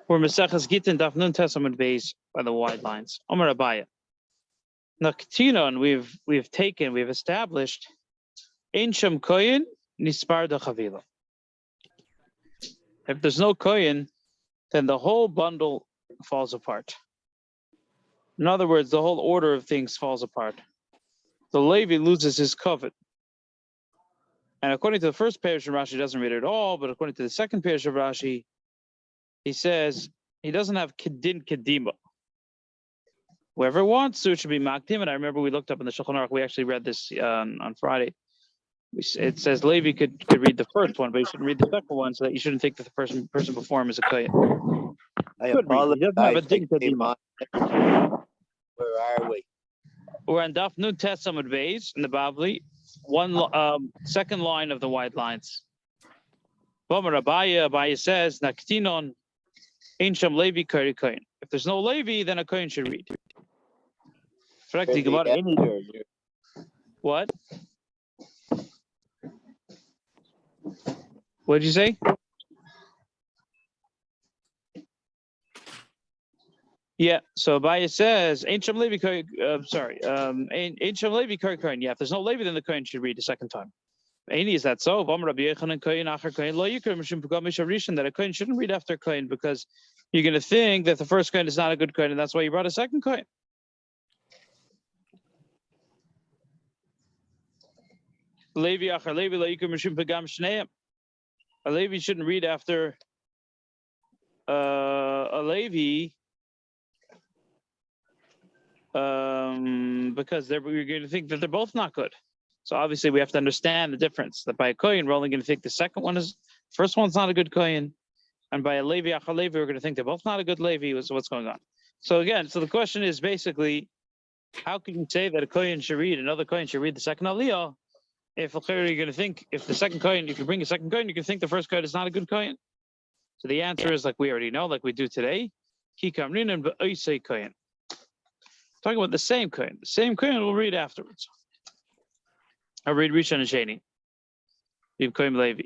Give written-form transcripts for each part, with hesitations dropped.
We're Maseches Gittin daf nun testament base by the wide lines. Omer Abiy. Now, Ktinon, we've established Ein Shem Koyin Nispar da Chavila. If there's no Koyin, then the whole bundle falls apart. In other words, the whole order of things falls apart. The Levi loses his covet. And according to the first parish of Rashi, doesn't read it at all, but according to the second parish of Rashi, he says he doesn't have Kedin Kedima. Whoever wants to, it should be Makdim. And I remember we looked up in the Shulchan Aruch, we actually read this on Friday. It says Levi could read the first one, but he shouldn't read the second one, so that you shouldn't think that the person before him is a Kohen. I apologize. He doesn't have a Din Kedima. Where are we? We're on Daf Nun Testament base in the Bavli, second line of the wide lines. Abiy says, Naktinon, Ein Shem Levi Kari Kohen. If there's no Levi, then a Kohen should read. What? What did you say? Yeah, so Abiy says, Ein Shem Levi Kari, Ein Shem Levi Kari Kohen. Yeah, if there's no Levi, then the Kohen should read the second time. Is that so? That a Kohen shouldn't read after Kohen because you're going to think that the first Kohen is not a good Kohen, and that's why you brought a second Kohen. A Levi shouldn't read after a Levi because you're going to think that they're both not good. So obviously we have to understand the difference. That by a Kohen, we're only going to think the first one's not a good Kohen, and by a Levi, we're going to think they're both not a good Levi. So what's going on? So again, the question is basically, how can you say that a Kohen should read, another Kohen should read the second Aliyah, if you're going to think, if you bring a second Kohen, you can think the first Kohen is not a good Kohen? So the answer is like we already know, like we do today. Talking about the same Kohen. The same Kohen will read afterwards. I'll read Rishon and Sheni. Levi.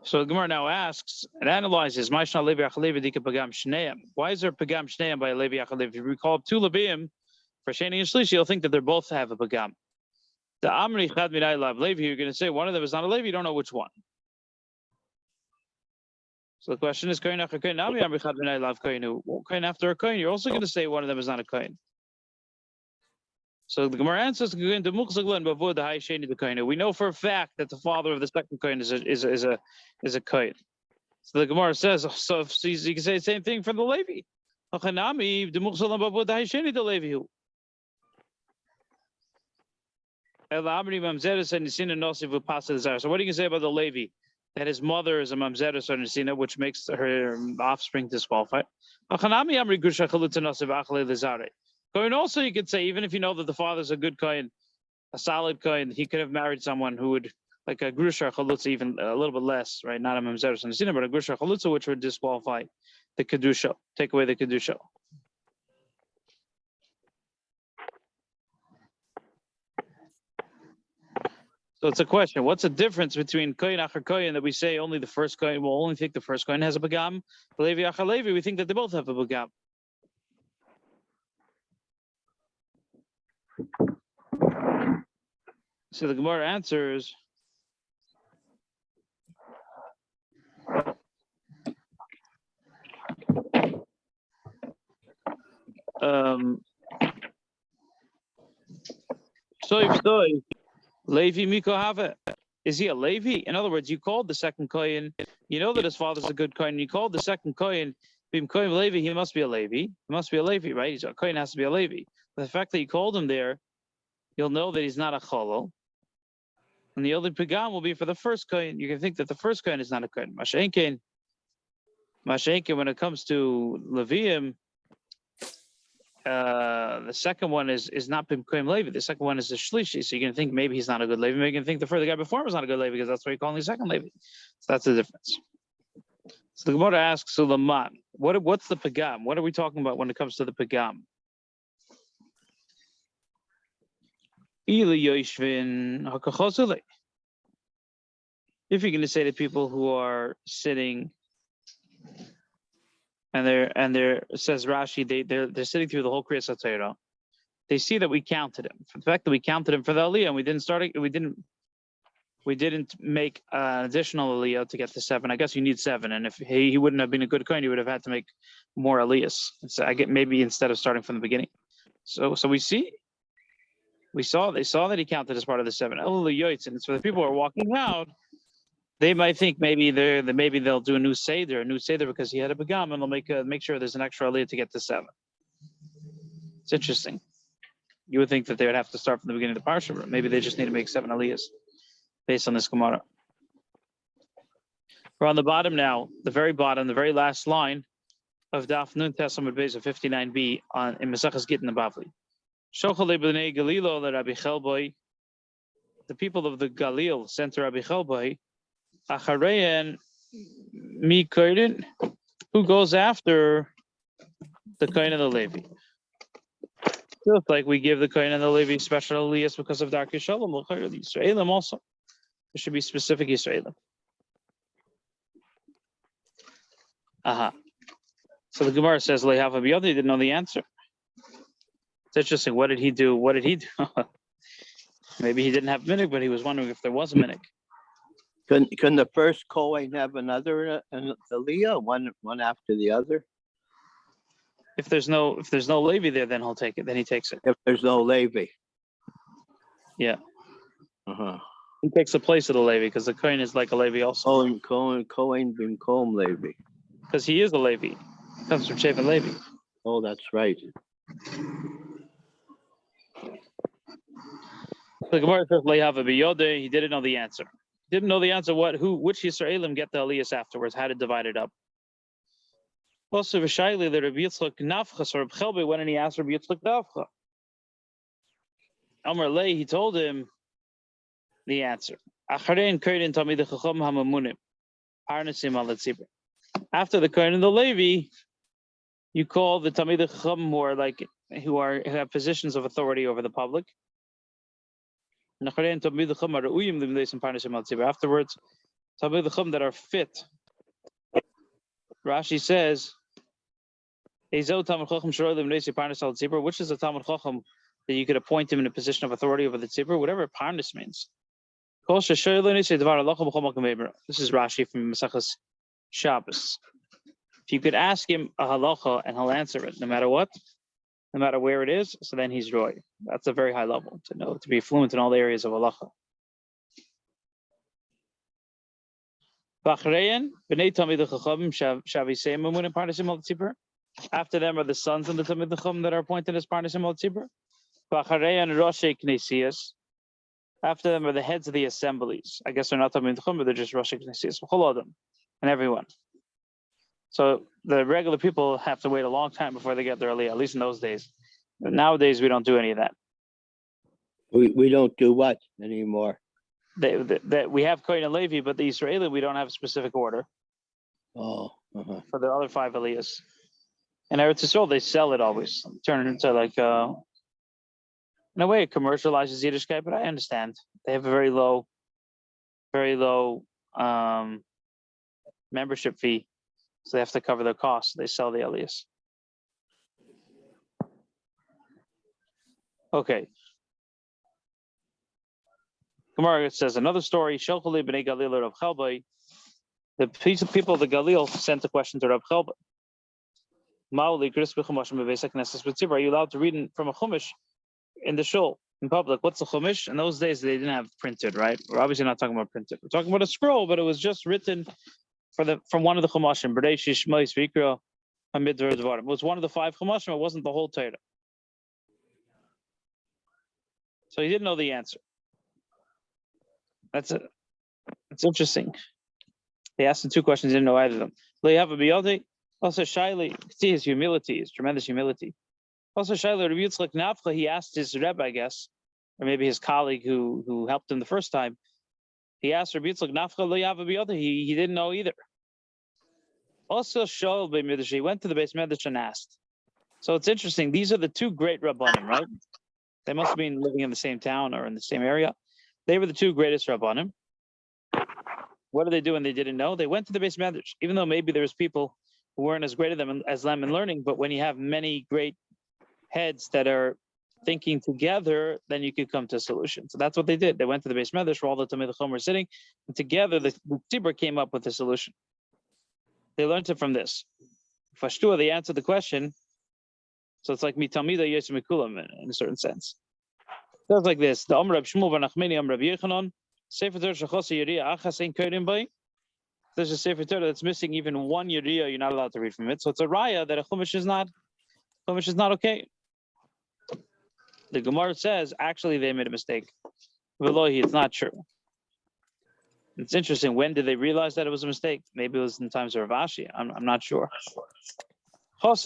So the Gemara now asks and analyzes, why is there Pagam Shneim by Levi Achalevi? If you recall two Leviim for Sheni and Shlishi, you'll think that they both have a Pagam. The Amri Chad Minai Lav Levi, you're going to say one of them is not a Levi, you don't know which one. So the question is, Kohen after Kohen, Amri Chad Minai Lav Kohen, Kohen after a Kohen, you're also going to say one of them is not a Kohen. So the Gemara answers, we know for a fact that the father of the second Kohen is a Kohen. So the Gemara says, so you can say the same thing for the Levi. So what do you can say about the Levi? That his mother is a Mamzeres or Nesina, which makes her offspring disqualified. Kohen also, you could say, even if you know that the father's a good Kohen, a solid Kohen, he could have married someone who would, like a Grusha Chalutza, even a little bit less, right? Not a Mamzeres and Nesina, but a Grusha Chalutza, which would disqualify the Kedusha, take away the Kedusha. So it's a question. What's the difference between Kohen Achar Kohen that we say only the first Kohen, we'll only think the first Kohen has a Bagam, Levi Achar Levi, we think that they both have a Bagam. So the Gemara answers, Levi Miko Have. Is he a Levi? In other words, you called the second Kohen, you know that his father's a good Kohen, you called the second Kohen, Bim Kohen Levi, he must be a Levi. He must be a Levi, right? He's a Kohen, has to be a Levi. But the fact that you called him there, you'll know that he's not a Cholol. And the only Pagam will be for the first Kohen. You can think that the first Kohen is not a Kohen. Maseches, when it comes to Leviim, the second one is not Bim Kohen Levi. The second one is a Shlishi. So you can think maybe he's not a good Levi. Maybe you can think the first guy before him was not a good Levi because that's why you're calling the second Levi. So that's the difference. So the Gemara asks, Sulaman, what's the Pagam? What are we talking about when it comes to the Pagam? If if you're going to say to people who are sitting, and they're says Rashi, they're sitting through the whole Kriyas HaTorah, they see that we counted him. For the fact that we counted him for the Aliyah, and we didn't make an additional Aliyah to get to 7. I guess you need 7, and if he wouldn't have been a good coin, he would have had to make more Aliyahs. So I get maybe instead of starting from the beginning. So they saw that he counted as part of the 7. And so the people who are walking out, they might think maybe they'll do a new seder because he had a begam, and they'll make sure there's an extra Aliyah to get to 7. It's interesting. You would think that they would have to start from the beginning of the parsha, but maybe they just need to make 7 Aliyahs based on this Gemara. We're on the bottom now, the very bottom, the very last line of Daf Nun Tesamud Beis of 59b in Maseches Gittin and Bavli. The people of the Galil sent to Rabbi Chelbai, Achareyan mi koydin, who goes after the Kohen and the Levi. Just like we give the Kohen and the Levi special aliyahs because of Darkei Shalom, the Yisraelim also. There should be specific Yisraelim. So the Gemara says, Lehav Abiyadi didn't know the answer. It's interesting. What did he do? Maybe he didn't have minig, but he was wondering if there was a minig. Can the first Kohen have another Aliyah, one after the other? If there's no Levi there, then he'll take it. Then he takes it. If there's no Levi. Yeah. He takes the place of the Levi because the Kohen is like a Levi also. Kohen bimkom Levi. Because he is a Levi. He comes from Shevet Levi. Oh, that's right. The Gemara says Le'hava biyodeh. He didn't know the answer. Didn't know the answer. Which Yisraelim get the aliyahs afterwards? How to divide it up? Also, V'shayli the Rabbi Yitzchak Nafcha, or Rabbi Chelbai, when he asked Rabbi Yitzchak Nafcha, Amar Lei, he told him the answer. Acharein koydin tamid chacham hamamunim, parnasim al tzibur. After the Kohen and the Levi, you call the tamid chacham who have positions of authority over the public. Afterwards, tamid chacham that are fit. Rashi says, which is a Talmud Chacham that you could appoint him in a position of authority over the tzibur, whatever parnas means. This is Rashi from Maseches Shabbos. If you could ask him a halacha and he'll answer it, no matter what, no matter where it is, so then he's roy. That's a very high level to be fluent in all the areas of halacha. After them are the sons of the Tamid Chacham that are appointed as Parnasim al Tzibur. After them are the heads of the assemblies. I guess they're not Tamid Chacham, but they're just Roshei Knesiyos, and everyone. So the regular people have to wait a long time before they get their aliyah, at least in those days. But nowadays, we don't do any of that. We don't do what anymore? We have Kohen and Levi, but the Israeli, we don't have a specific order. For the other 5 aliyahs. In Eretz Yisrael, they sell it always, turn it into in a way, it commercializes Yiddishkeit, but I understand. They have a very low membership fee, so they have to cover their costs. They sell the aliyahs. Okay. Gemara says another story. The people of the Galil sent a question to Rab Chelbai. Are you allowed to read from a chumash in the shul in public? What's a chumash? In those days, they didn't have printed, right? We're obviously not talking about printed. We're talking about a scroll, but it was just written from one of the chumashim. It was one of the 5 chumashim. It wasn't the whole Torah. So he didn't know the answer. That's it. It's interesting. He asked him 2 questions, he didn't know either of them. Also, Shaili, see his humility, his tremendous humility. Also, Shaili, Rabbi Yitzchak Nafcha, he asked his Rebbe, I guess, or maybe his colleague who helped him the first time. He asked Rabbi Yitzchak Nafcha, he didn't know either. Also, Shaul Bey Midrash, he went to the base Midrash and asked. So it's interesting. These are the 2 great Rabbanim, right? They must have been living in the same town or in the same area. They were the 2 greatest Rabbanim. What did they do when they didn't know? They went to the base medrash, even though maybe there was people who weren't as great as them in learning. But when you have many great heads that are thinking together, then you could come to a solution. So that's what they did. They went to the base medrash where all the Talmidei Chacham were sitting, and together the tzibur came up with a solution. They learned it from this. Fashtua, they answered the question. So it's like mitamida yosem mikulam in a certain sense. It sounds like this: the Amr Rab Shmuel bar Nachmani, Amr Rab Yechanan, Sefer Torah shachos yiriya achas ein kodim bay. There's a Sefer Torah that's missing even one yiriya. You're not allowed to read from it. So it's a raya that a chumash is not okay. The Gemara says actually they made a mistake. Velohi, it's not true. It's interesting. When did they realize that it was a mistake? Maybe it was in times of Rav Ashi. I'm not sure. You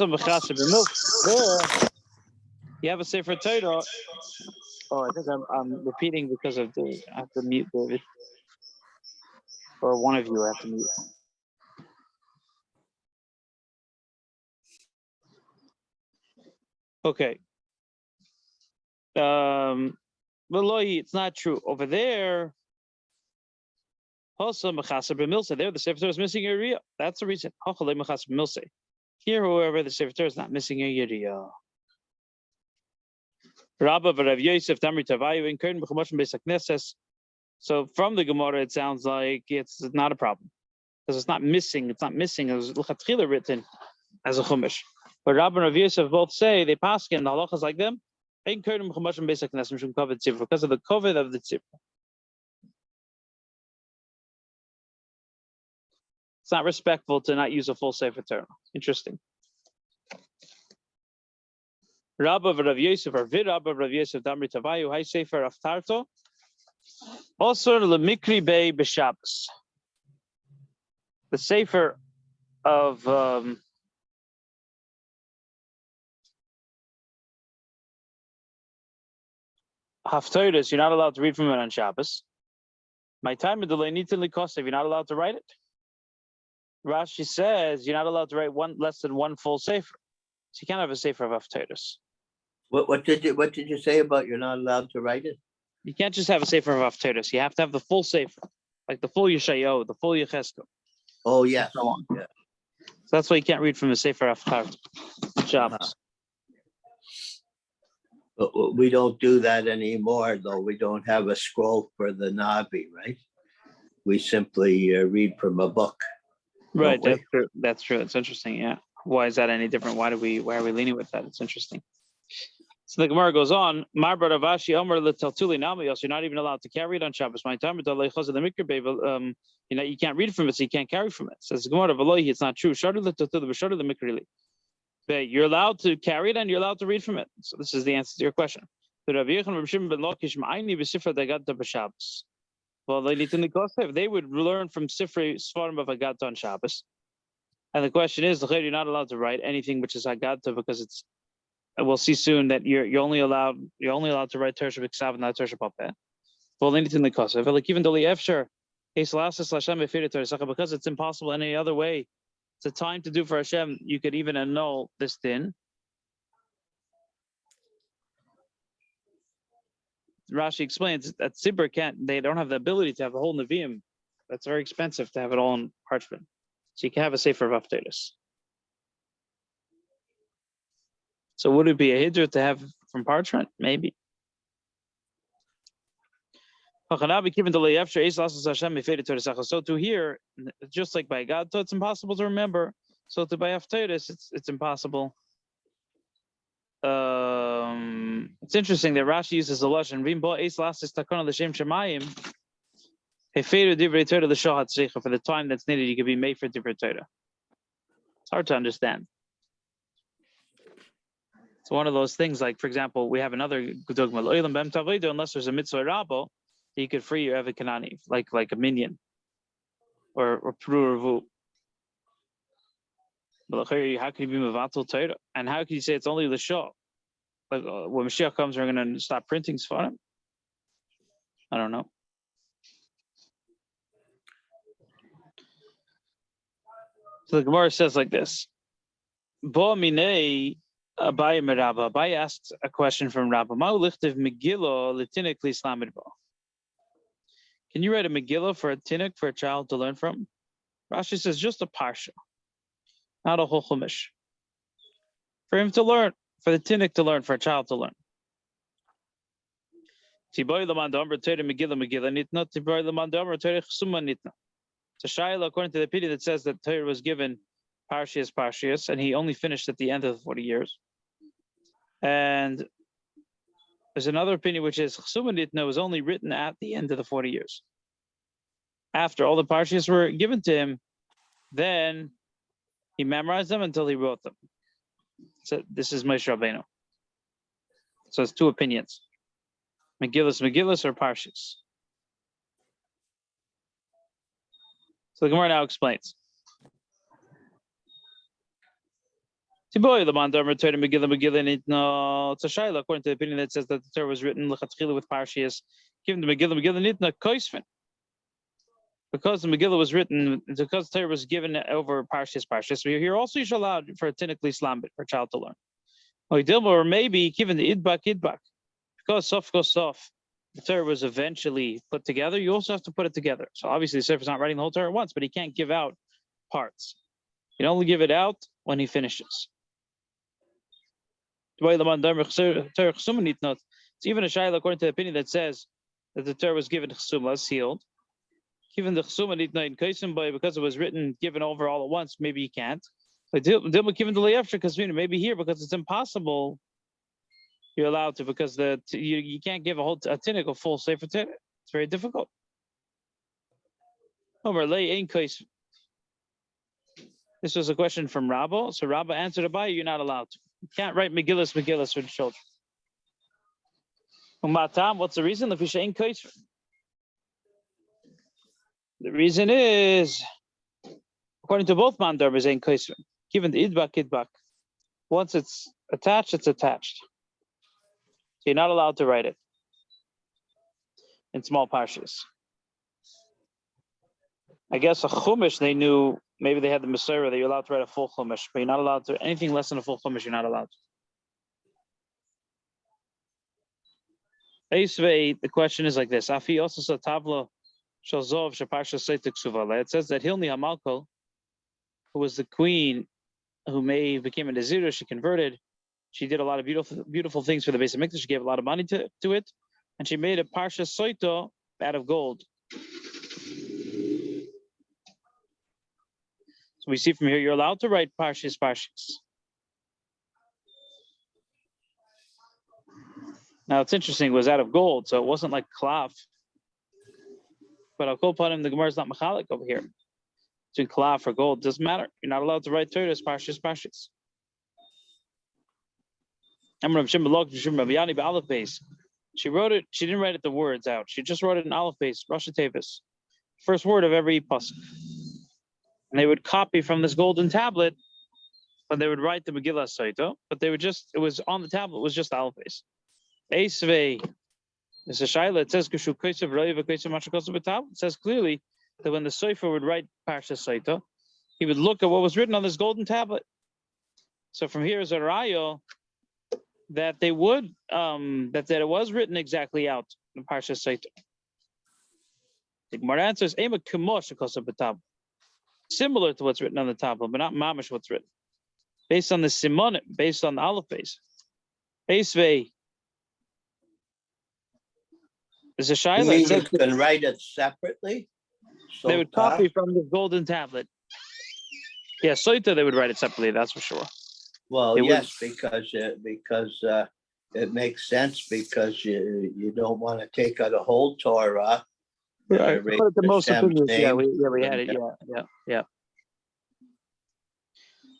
have a Sefer Torah. Oh, I think I'm repeating because of I have to mute David. Or one of you have to mute. Okay. Velohi, it's not true. Over there, there the Sefer Torah is missing a Yeriya. That's the reason. Here, however, the Sefer Torah is not missing a Yeriya. So from the Gemara, it sounds like it's not a problem because it's not missing. It was l'chatchila written as a chumash. But Rabbi and Rav Yosef both say they paskin the halachas like them. Because of the COVID of the tzibur. It's not respectful to not use a full Sefer Torah. Interesting. Rabba of Rav Yosef or Virabba of Rav Yosef Damri Tavayu Hai Sefer Aftarto. Also Lemikri Bey B'Shabbos. The Sefer of Haftarahs, you're not allowed to read from it on Shabbos. My time in delay needs to cost if you're not allowed to write it. Rashi says you're not allowed to write less than one full sefer, so you can't have a sefer of Haftarahs. What did you say about you're not allowed to write it? You can't just have a sefer of Haftarahs. You have to have the full sefer, like the full Yeshayahu, the full Yecheskel. Oh yes. So on. Yeah. So that's why you can't read from a sefer of Haftarahs. Shabbos. But we don't do that anymore, though. We don't have a scroll for the Navi, right? We simply read from a book. Right, that's true. That's true. It's interesting. Yeah. Why is that any different? Why are we leaning with that? It's interesting. So the Gemara goes on. Mar bar Ravashi Omer letaltuli namios. You're not even allowed to carry it on Shabbos. My time you can't read from it, so you can't carry from it. Says the Gemara Velohi, it's not true. You're allowed to carry it and you're allowed to read from it. So this is the answer to your question. Well, they would learn from Sifrei Svarim of Haggadah on Shabbos. And the question is, you're not allowed to write anything which is Haggadah because we'll see soon that you're only allowed to write Tersha B'Ksav and not Tersha Papeh. Well, anything the Kosev. Like even because it's impossible any other way. It's a time to do for Hashem. You could even annul this din. Rashi explains that Tzibur they don't have the ability to have a whole Nevi'im. That's very expensive to have it all in parchment. So you can have a Sefer of Haftarahs. So would it be a hiddur to have from parchment? Maybe. So to here, just like by God, it's impossible to remember. So to by Haftarahs, it's impossible. It's interesting that Rashi uses the lashon v'imbo eis lasis takana l'shem shemayim heferu divrei Torah l'shahat tzricha. For the time that's needed, you could be made for divrei Torah. It's hard to understand. It's one of those things. Like for example, we have another dogma l'olam b'em tavodo. Unless there's a mitzvah rabo, you could free your evet kanani, like a minion or pru. But how can you be mevatel Torah? And how can you say it's only the show? Like when Mashiach comes, we're going to stop printing Sfarim? I don't know. So the Gemara says like this. Bo minei Abai merabba. Abai asks a question from Rabba. Ma ulichtiv megillah litinik lislamid bo. Can you write a Megillah for a tinnik for a child to learn from? Rashi says just a parsha, not a whole chumash. For him to learn, for the tinnik to learn, for a child to learn. It's a shayla according to the opinion that says that Torah was given Parshias, and he only finished at the end of the 40 years. And there's another opinion which is Chsuma Nitna was only written at the end of the 40 years. After all the Parshias were given to him, then he memorized them until he wrote them. So this is Moshe Rabbeinu. So it's two opinions. Megillas or Parshias. So the Gemara now explains. It's a shayla according to the opinion that says that the Torah was written with Parshias, given the Megillah Nitna Koisfin. Because the Megillah was written, because the Torah was given over Parshias. So here also you should allow for a tinnikli slambit for a child to learn. Or maybe given the idbak. Because sof goes sof, the Torah was eventually put together, you also have to put it together. So obviously the Sefer is not writing the whole Torah at once, but he can't give out parts. He can only give it out when he finishes. It's even a shayla according to the opinion that says that the Torah was given chsuma, sealed. Given the chsuma nitna in kaisim by because it was written, given over all at once, maybe you can't. But given the layafsha because maybe here because it's impossible, you're allowed to because you can't give a tinnik a full sefer tinnik. It's very difficult. This was a question from Rabba. So Rabba answered Abai, you're not allowed to. You can't write Megillas for the children. Matam, what's the reason? The reason is, according to both mandarbas, ain't kaisvin. Given the idbak. Once it's attached, it's attached. So you're not allowed to write it in small parshas. I guess a chumash, they knew, maybe they had the Masorah that you're allowed to write a full chumash, but you're not allowed to, anything less than a full chumash, you're not allowed to. The question is like this. Afi also saw Tavla Shalzov Shaparsha Seitik Suvala. It says that Hilni Hamalko, who was the queen who became a Nazirah, she converted. She did a lot of beautiful things for the base of Mikdash. She gave a lot of money to it, and she made a Parsha Soito out of gold. So we see from here, you're allowed to write Parshas. Now it's interesting, it was out of gold, so it wasn't like klaf. But I'll call upon him, the Gemara is not machalik over here. Between klaf or gold, doesn't matter. You're not allowed to write Torahs, Parshas. She wrote it, she didn't write it the words out. She just wrote it in aleph base, Rosh Tevis. First word of every pasuk. And they would copy from this golden tablet, but they would write the Megillah Saito, but they would just, it was on the tablet, it was just aleph base. Eisvei, it's a shayla, it says, it says clearly that when the Sefer would write Parsha Saito, he would look at what was written on this golden tablet. So from here is a rayo that they would, that it was written exactly out in Parsha Saito. The Gemara answers, similar to what's written on the tablet, but not mamish what's written. Based on the simon, based on the aleph base. Eisvei. There's a shayla. You can write it separately? So they would copy from the golden tablet. Yeah, Soita, they would write it separately, that's for sure. Well, yes, because it makes sense because you don't want to take out a whole Torah. Right. But the most opinions, we had it. Yeah.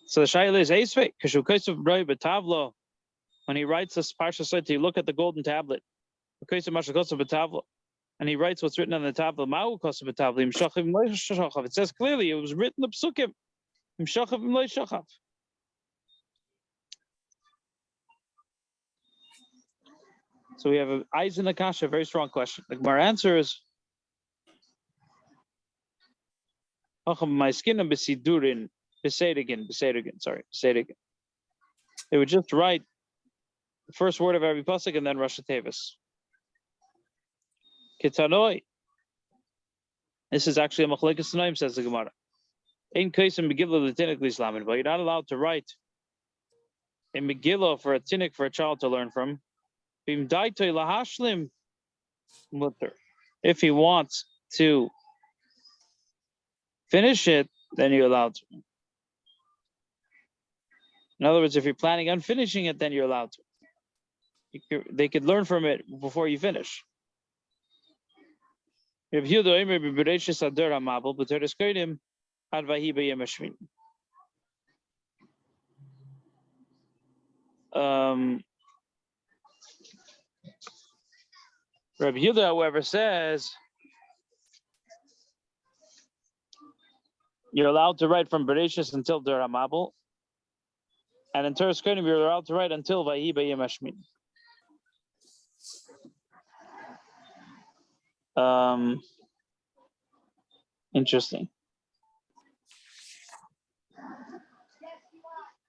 So the shayla is Eisvei, Kashukaisov Broi Betavlo. When he writes this Parsha Soita, you look at the golden tablet. And he writes what's written on the tablet. It says clearly it was written the psukim. So we have eyes in the kasha, very strong question. The Gemara answer is they would just write the first word of every pasuk and then Rosh Tevis. Kitanoi. This is actually a Maseches Tanaim, says the Gemara. In case in Megillah the Tinnik Islam, but you're not allowed to write in Megillah for a Tinnik for a child to learn from. If he wants to finish it, then you're allowed to. In other words, if you're planning on finishing it, then you're allowed to. They could learn from it before you finish. Rabbi Yehuda, however, says you're allowed to write from Bereshis until Der HaMabel, and in Teres Kodim you're allowed to write until Vahi B'Yem Hashmini. Interesting.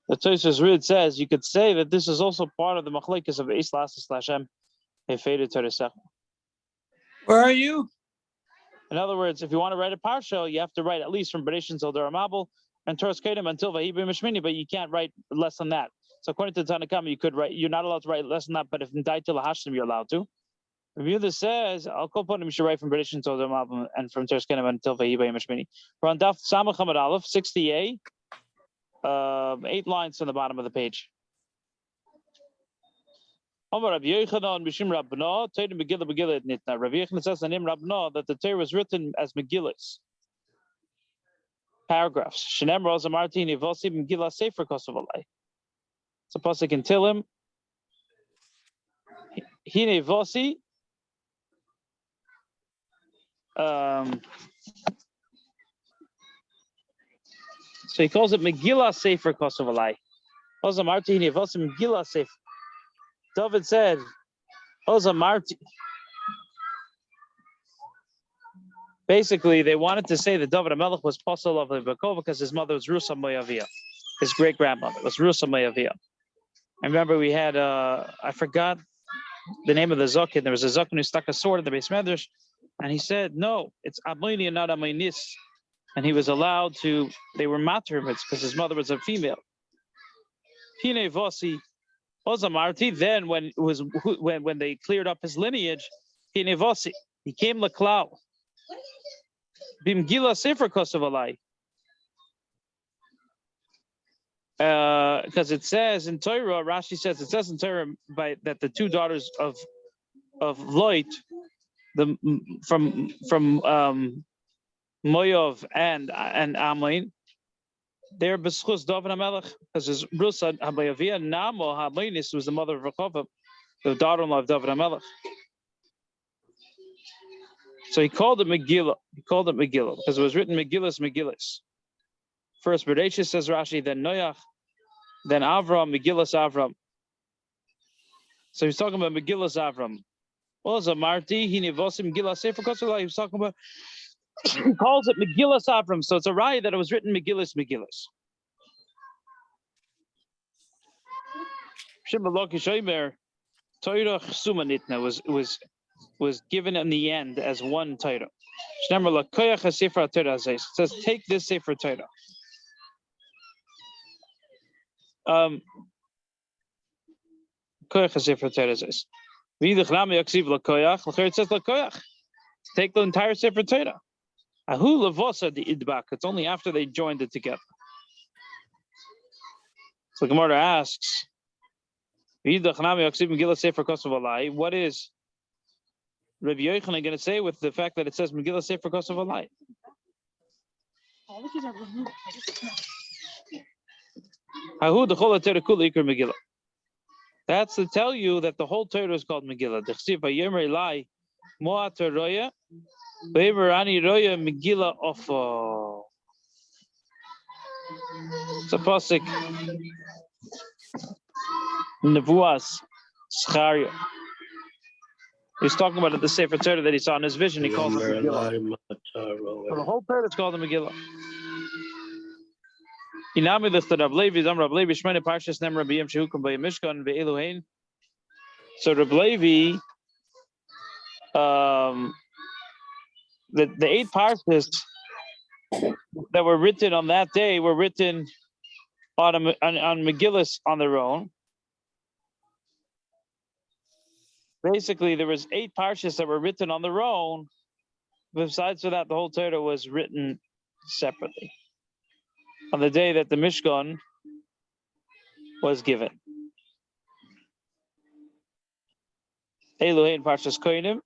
The Tosfos Rid says you could say that this is also part of the Machlekes of Eis Lasses Lashem Hefeidu Teresech. Where are you? In other words, if you want to write a parsha, you have to write at least from Bereshis until Der HaMabel and Teres Kodim until Vahi B'Yem Hashmini, but you can't write less than that. So according to Tanna Kama, you could write. You're not allowed to write less than that, but if in Dai Til Hashlim, you're allowed to. Rabbi Yehuda says, I'll call upon him, you should write from Bereshis until Der HaMabel and from Teres Kodim until Vahi B'Yem Hashmini. We're on Daf Samach Hamad Aleph 60a. 8 lines from the bottom of the page. Rabbi Yochanan says in Rabbanah that the Torah was written as Megillas, paragraphs. It's a pasuk in Tilim. Hine Vosi. So he calls it Megillah Sefer Kosovalai. Oza Marti Hine Vosi Megillah Sefer. David said, Oza Marti. Basically, they wanted to say that David HaMelech was Posel of Lebekova because his mother was Rusa Moyavia. His great-grandmother was Rusa Moyavia. I remember we had, I forgot the name of the Zokin. There was a Zokin who stuck a sword in the Beis Medrash, and he said, no, it's Amoini and not Amoinis. And he was allowed to, they were matermids because his mother was a female. Hine Vosi Ozamarti, then when they cleared up his lineage, Hine Vosi, he came Laklau. Bimgila Sefer Kosovalai. Because it says in Torah, Rashi says it says in Torah that the two daughters of Lot, from Moav and Ammon, they're B'schus David HaMelech, because his Rusa Habayavia Namo Hamoinis was the mother of Rechovam, the daughter-in-law of David HaMelech. So he called it Megillah. He called it Megillah because it was written Megillas. First Bereshis, says Rashi, then Noach, then Avram, Megillas Avram. So he's talking about Megillas Avram. Well, Zamarti, he nevosim Megillas Sefer Kosovalai. He was talking about. He calls it Megillas Avram, so it's a raya that it was written Megillas. Shimaloki Shomer, Torah Sumanitna was given in the end as one Torah. It says, take this Sefer Torah. Koyach Sefer Torah says. It says take the entire Sefer Torah. Ahu levosa the idbak. It's only after they joined it together. So the Gemara asks, what is Rabbi Yochanan going to say with the fact that it says Megillah Sefer Kosovalai? Ahu d'chol Torah kula ikar Megillah. That's to tell you that the whole Torah is called Megillah. D'chsiv vayomer Elai moat roya. Ani roya Megillah ofo. It's a pasuk Nevuas Scharia. He's talking about the Sefer Torah that he saw in his vision. He calls it Megillah. So the whole Torah is called the Megillah. Inami listed Rav Levi, Rav Levi Shmene Parshas Nem Rabbi Yem Shehukum B'Yem Mishkan Ve'Eluhein. So Rav Levi the 8 parshas that were written on that day were written on Megillus on their own. Basically, there was 8 parshas that were written on their own. Besides for that, the whole Torah was written separately on the day that the Mishkan was given. Elohein parshas koinim,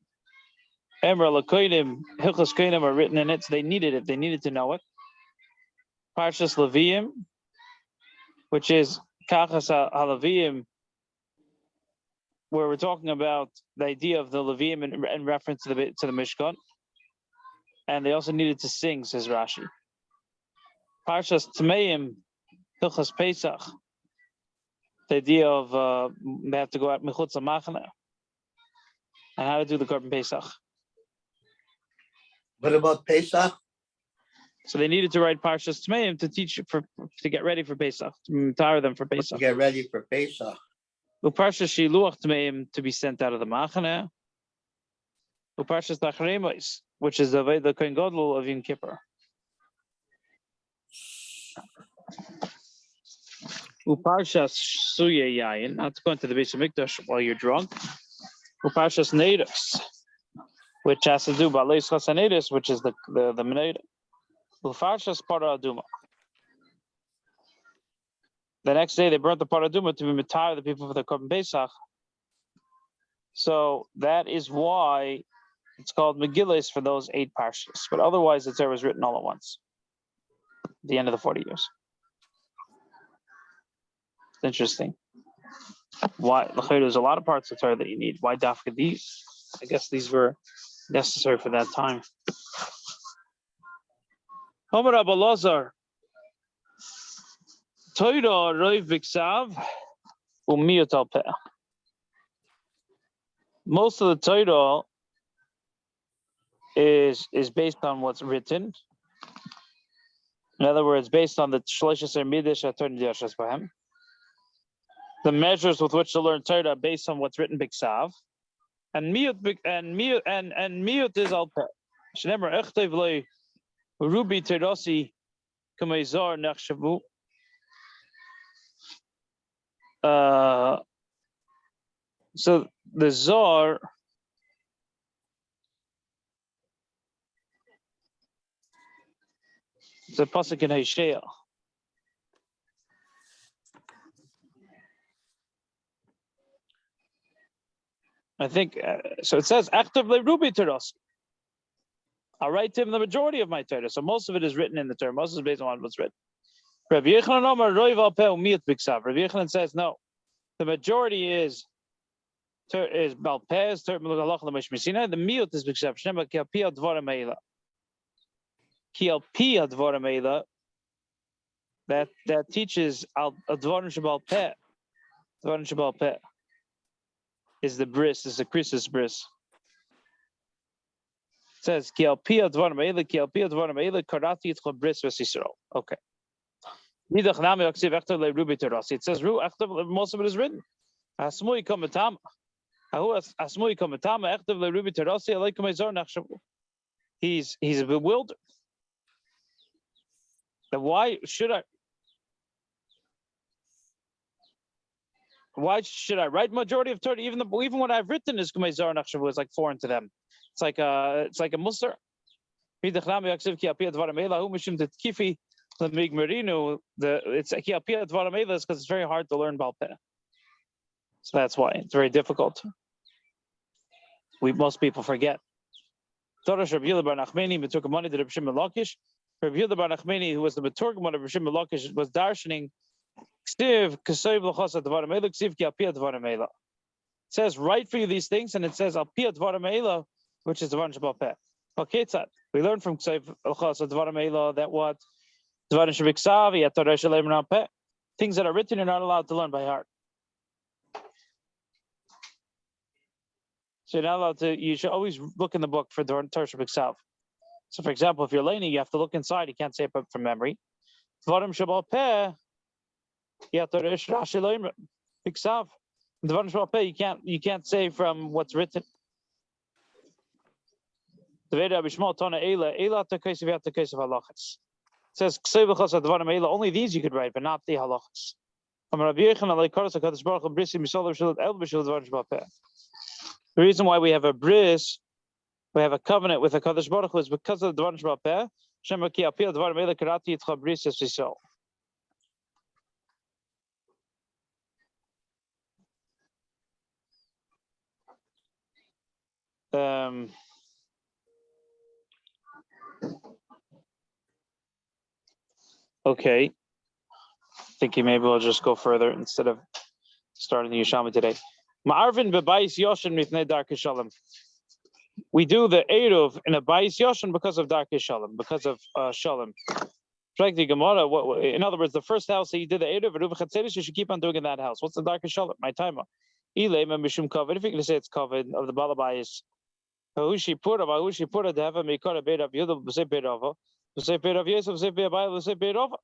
Emra lakoinim, hilchos koinim are written in it, so they needed it. They needed to know it. Parshas Leviim, which is Kachas HaLeviim, where we're talking about the idea of the Leviim in reference to the Mishkan. And they also needed to sing, says Rashi. Parshas Tmeim, Hilchas Pesach, the idea of they have to go out Mechutz HaMachane, and how to do the Korban Pesach. What about Pesach? So they needed to write Parshas Tmeim to teach to get ready for Pesach, to retire them for Pesach. To get ready for Pesach. Uparshas Shiluach Tmeim to be sent out of the Machane. Uparshas Tachremois, which is the Kohen Gadol of Yom Kippur. Uparshas Suya Yayin, not to go into the Beis Hamikdash while you're drunk. Uparshas Neidos, which has to do with Leis Chasaneidos, which is the Meneda. Uparshas Para Aduma. The next day they burnt the Para Aduma to be retire the people for the Korban Pesach. So that is why it's called Megillus for those 8 parshas. But otherwise, the Torah was written all at once. At the end of the 40 years. It's interesting. Why? There's a lot of parts of Torah that you need. Why dafka these? I guess these were necessary for that time. Homer Abba Lazar. Torah roiv b'ksav u'miyot al peh. Most of the Torah is based on what's written. In other words, based on the Shloshis Midrash HaTorah Yashas Bahem. The measures with which to learn Torah are based on what's written b'ksav, and miyut is al peh. Shneimar echtev lo rubi terasi k'mei zar nechshavu. So the Zohar it's a pasuk in Hosea. I think so. It says "Achtav lerubi teros." I'll write to him the majority of my Torah. So most of it is written in the Torah. Most is based on what's written. Rabbi Yochanan says no. The majority is Baal Peh, the miyut is b'ksav. Shnema ki al pi advarim eila. Ki al pi advarim eila. That teaches al advarim shebal peh. Advarim shebal peh is the bris, is the Christus bris. It says ki al pi advarim eila, ki al pi advarim eila karati itcha bris v'sisro. Okay. It says most of it is written. He's bewildered. Then why should I write majority of Torah? Even what I've written is like foreign to them. It's like a muster. It's because it's very hard to learn Baal Peh. So that's why it's very difficult. Most people forget. Rabbi Yehuda bar Nachmani, who was the Meturgamon of Rabbi Shimon Lakish, was darshaning. It says, write for you these things, and it says, Al Pi Advarim Eila, which is the Dvarim Shebal Peh. Okay, we learn from Ksiv L'chas Advarim Eila that what? Dvarim Shebiksav, Yat Torah Shalem Ram Peh. Things that are written, you're not allowed to learn by heart. So you're not allowed to, you should always look in the book for Torah Shebiksav. So for example, if you're learning, you have to look inside, you can't say it from memory. Dvarim Shebal Peh, Yat Torah Shalem Ram Biksav. Dvarim Shebal Peh, you can't say from what's written. The Veda Abishmal Tona Eila Eila Takesiv Yatakesiv Halachas. It says Ksevachas Advarim Eila. Only these you could write, but not the halachas. The reason why we have a bris, we have a covenant with a Kadosh Baruch Hu, is because of the Dvarim Shebal Peh. Shem Ki Apil Dvarim Eila Karati Yitcha Bris Es Yisrael. Okay. Thinking maybe we'll just go further instead of starting the Yeshama today. Ma'arvin bebayis yoshin mifnei darkei shalom. We do the Eruv in a bayis yoshin because of darkei shalom, because of shalom. In other words, the first house that you did the Eruv, you should keep on doing in that house. What's the darkei shalom? My timer. If you're going to say it's covered of the balabayis, Ahushi pura to have a mikara beid of Yudel b'sei beid ova, b'sei beid of Yosef, b'sei beid Abai, b'sei beid ova.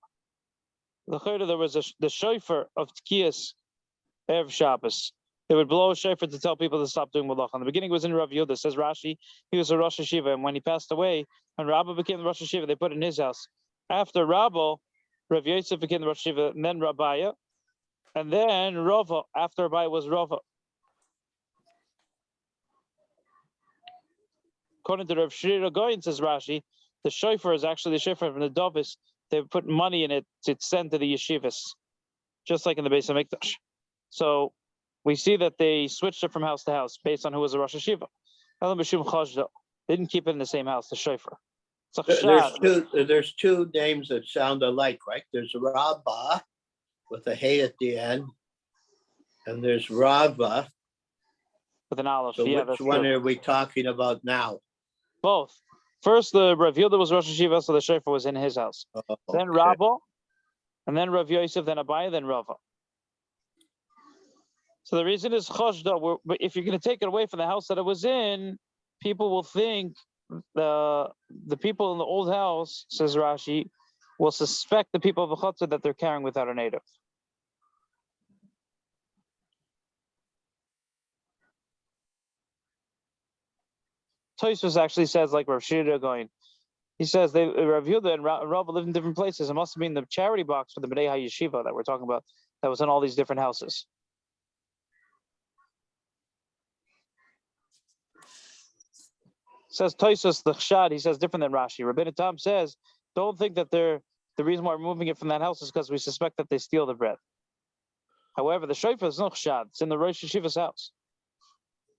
There was the shofar of Tkiyas Erev Shabbos. They would blow a shofar to tell people to stop doing malacha. In the beginning, it was in Rav Yehuda. Says Rashi, he was a Rosh Hashiva, and when he passed away, when Rabbah became the Rosh Hashiva, they put it in his house. After Rabbah, Rav Yosef became the Rosh Hashiva, and then Rabbaya, and then Rava. After Abai was Rava. According to Rav Shri Goyin, says Rashi, the shofar is actually the shofar from the Dovis. They put money in it to send to the yeshivas, just like in the Beis HaMikdash. So we see that they switched it from house to house based on who was a Rosh Hashiva. They didn't keep it in the same house, the shofar. There's two names that sound alike, right? There's Rabbah with a hey at the end, and there's Rava with an aleph. So yeah, which one are we talking about now? Both. First, the Rav Yehuda was Rosh Hashiva, so the shofar was in his house. Then Rabbah, and then Rav Yosef, then Abai, then Rava. So the reason is Choshda. But if you're going to take it away from the house that it was in, people will think the people in the old house, says Rashi, will suspect the people of the Chutzah that they're carrying without a native. Tosfos actually says, like Rav Shira going, he says Rav Yehuda and Rav live in different places. It must have been the charity box for the Bnei HaYeshiva that we're talking about that was in all these different houses. Says Tosfos the Chshad, he says different than Rashi. Rabbeinu Tam says, don't think that the reason why we're moving it from that house is because we suspect that they steal the bread. However, the shofar is no Chshad, it's in the Rosh Hashiva's house.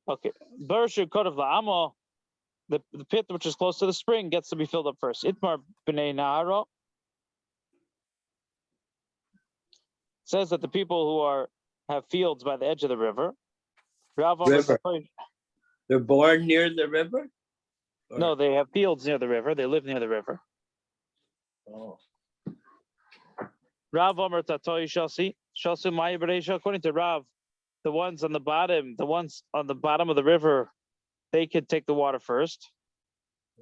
Okay. Bershu Kodav La'amo, the pit which is close to the spring gets to be filled up first. Itmar B'nei Nahara says that the people who have fields by the edge of the river. They're born near the river? Or? No, they have fields near the river. They live near the river. Oh. Rav Omer Tatoi Shasi, Shasu Maya Bereisha. According to Rav, the ones on the bottom of the river, they could take the water first.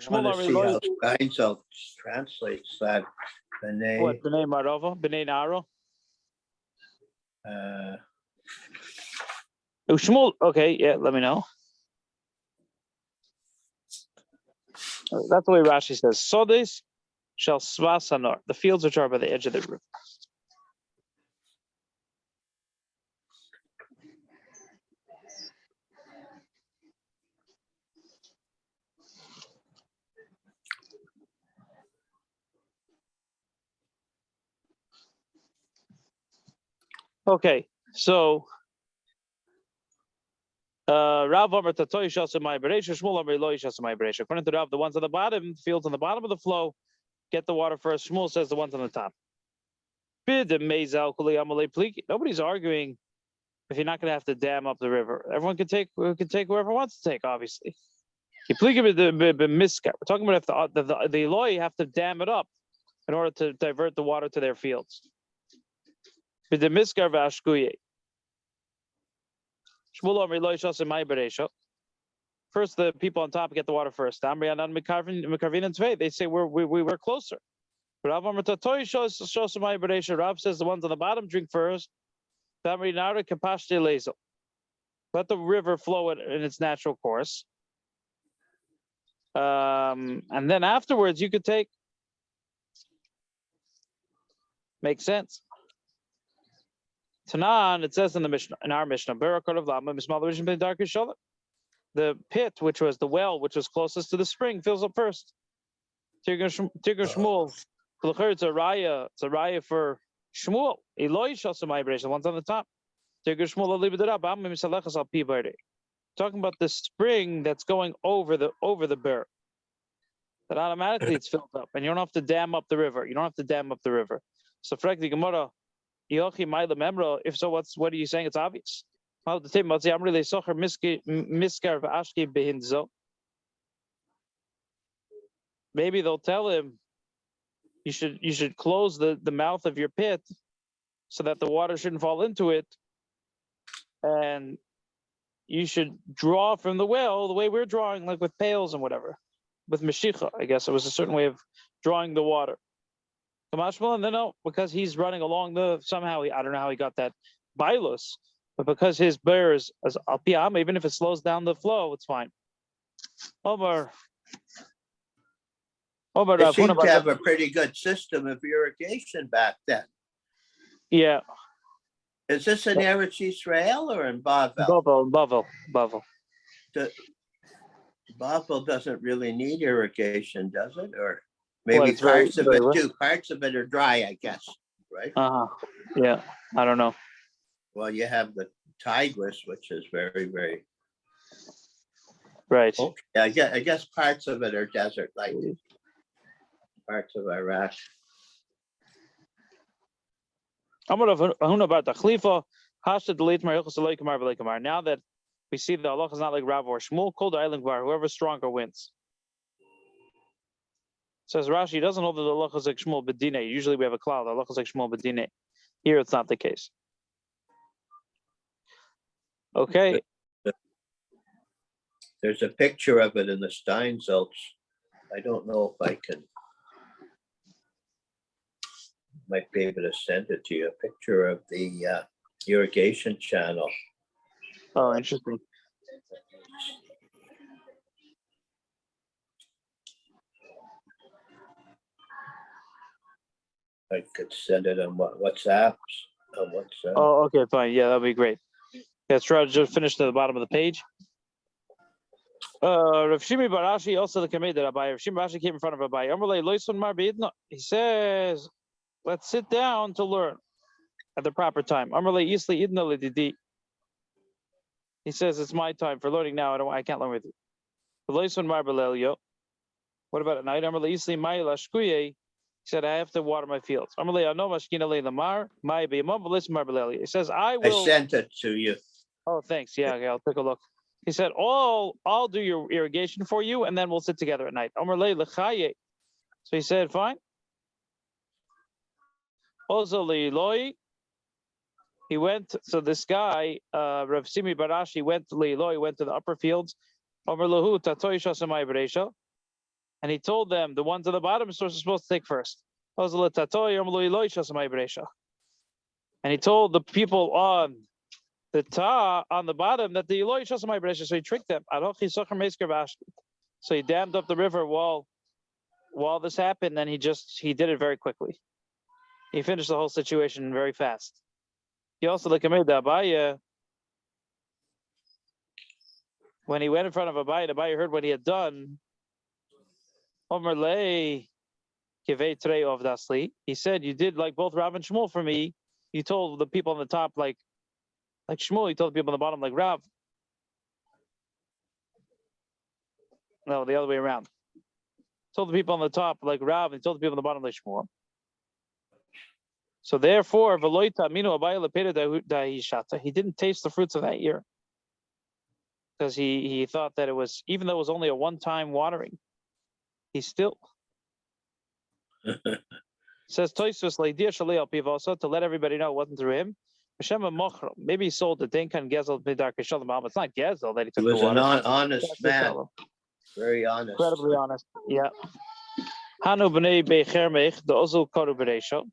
I want to see how Steinsaltz translates that. What, B'nei Marova? B'nei Naro? Shmuel, okay, yeah, let me know. That's the way Rashi says. Sodes shall svasanor, the fields which are by the edge of the river. Okay, so Rav Omer Tatoi Shasamai Bereisha, Shmuel Omer Eloi Shasamai Bereisha. According to Rav, the ones on the bottom, fields on the bottom of the flow, get the water first. Shmuel says the ones on the top. Nobody's arguing if you're not going to have to dam up the river. Everyone can take whoever wants to take, obviously. We're talking about if the Eloi have to dam it up in order to divert the water to their fields. First, the people on top get the water first. They say we were closer. Rav says the ones on the bottom drink first. Let the river flow in its natural course. And then afterwards you could take. Makes sense. Tanan, it says in the Mishnah, in our Mishnah, the pit, which was the well, which was closest to the spring, fills up first. Tigger Shmuel, it's a raya for Shmuel. Eloi Shasamai Bresha, the one's on the top. Tigger Shmuel, talking about the spring that's going over the bear. That automatically it's filled up, and you don't have to dam up the river. So, Frek the Gemara, if so, what are you saying? It's obvious. Maybe they'll tell him you should close the mouth of your pit so that the water shouldn't fall into it, and you should draw from the well the way we're drawing, like with pails and whatever, with meshicha. I guess it was a certain way of drawing the water. And then no, because he's running along somehow I don't know how he got that bailus, but because his bear is as alpiyam, even if it slows down the flow, it's fine. Omar. They seem to have a pretty good system of irrigation back then. Yeah. Is this in Eretz Yisrael or in Bavel? Bavel. Bavel doesn't really need irrigation, does it? Or maybe parts of it do. Parts of it are dry, I guess, right? Yeah, I don't know. Well, you have the Tigris, which is very, very right. Okay. I guess parts of it are desert, like parts of Iraq. Now that we see the Allah is not like Rav or Shmuel, called the island bar, whoever's stronger wins. Says Rashi, doesn't hold that the Allah is like Shmuel Bedine. Usually we have a cloud. Allah is like Shmuel Bedine. Here it's not the case. Okay. There's a picture of it in the Steinsaltz. I don't know if I might be able to send it to you. A picture of the irrigation channel. Oh, interesting. I could send it on WhatsApp. Oh, okay, fine. Yeah, that'd be great. Let's try to just finish to the bottom of the page. Rav Shimi Barashi, also the committee that Abai. Rav Shimi Barashi came in front of Abai. He says, let's sit down to learn at the proper time. He says, it's my time for learning now. I can't learn with you. What about at night? He said, I have to water my fields. He says, I will. I sent it to you. Oh, thanks. Yeah, okay, I'll take a look. He said, I'll do your irrigation for you, and then we'll sit together at night. So he said, fine. He went, so this guy, Rav Simi Barashi, went to Leiloi, went to the upper fields. And he told them, the ones at the bottom are supposed to take first. And he told the people on the bottom that the Eloi Shasamai Bresha, so he tricked them. So he dammed up the river while this happened, and he did it very quickly. He finished the whole situation very fast. He also the Abai, when he went in front of Abai heard what he had done. He said, you did like both Rav and Shmuel for me. You told the people on the top like Shmuel, you told the people on the bottom like Rav. No, the other way around. Told the people on the top like Rav, and told the people on the bottom like Shmuel. So therefore, he didn't taste the fruits of that year. Because he thought that it was, even though it was only a one-time watering, he still says Toysus to let everybody know it wasn't through him. Maybe he sold the Dinkan Gezel Bidar Kishalam. It's not Gezel that he took the water. He was an honest man. Very honest. Incredibly honest. Yeah. Hanu b'nei Bechermech, the Ozul Koru B'reisho.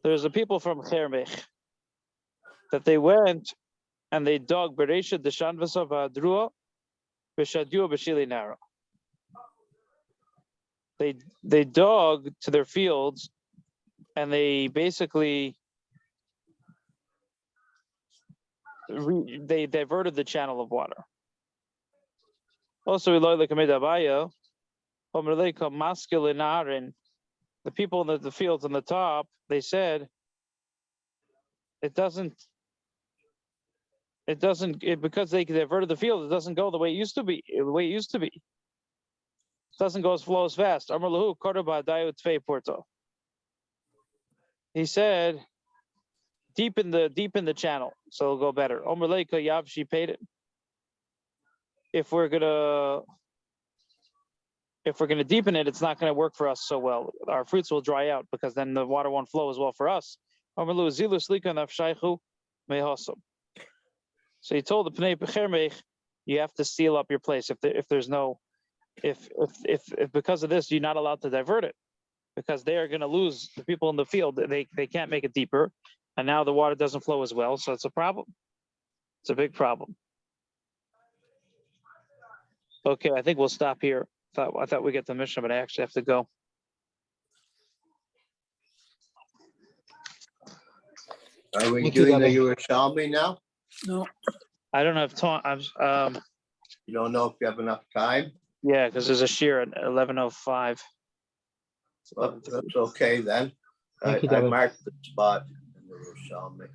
There's a people from Chermech that they went and they dug Bereisha Deshanvasa V'Adrua B'shadyu b'shili nara. They dug to their fields, and they basically they diverted the channel of water. Also, the people in the fields on the top, they said, because they diverted the field, it doesn't go the way it used to be. It doesn't go flow as fast. He said, deepen the channel, so it'll go better. She paid it. If we're gonna deepen it, it's not gonna work for us so well. Our fruits will dry out because then the water won't flow as well for us. Slika Nafshייכו מהתם. So he told the Pnei Bechermech, you have to seal up your place. If because of this, you're not allowed to divert it, because they are going to lose the people in the field. They can't make it deeper, and now the water doesn't flow as well. So it's a problem. It's a big problem. Okay, I think we'll stop here. I thought we get the mission, but I actually have to go. Are we Thank you, doing the Rabbi. Yerushalmi now? No. I don't have time. You don't know if you have enough time? Yeah, because there's a shear at 11:05. Well, that's okay then. Thank you, I David. marked the spot in the Yerushalmi.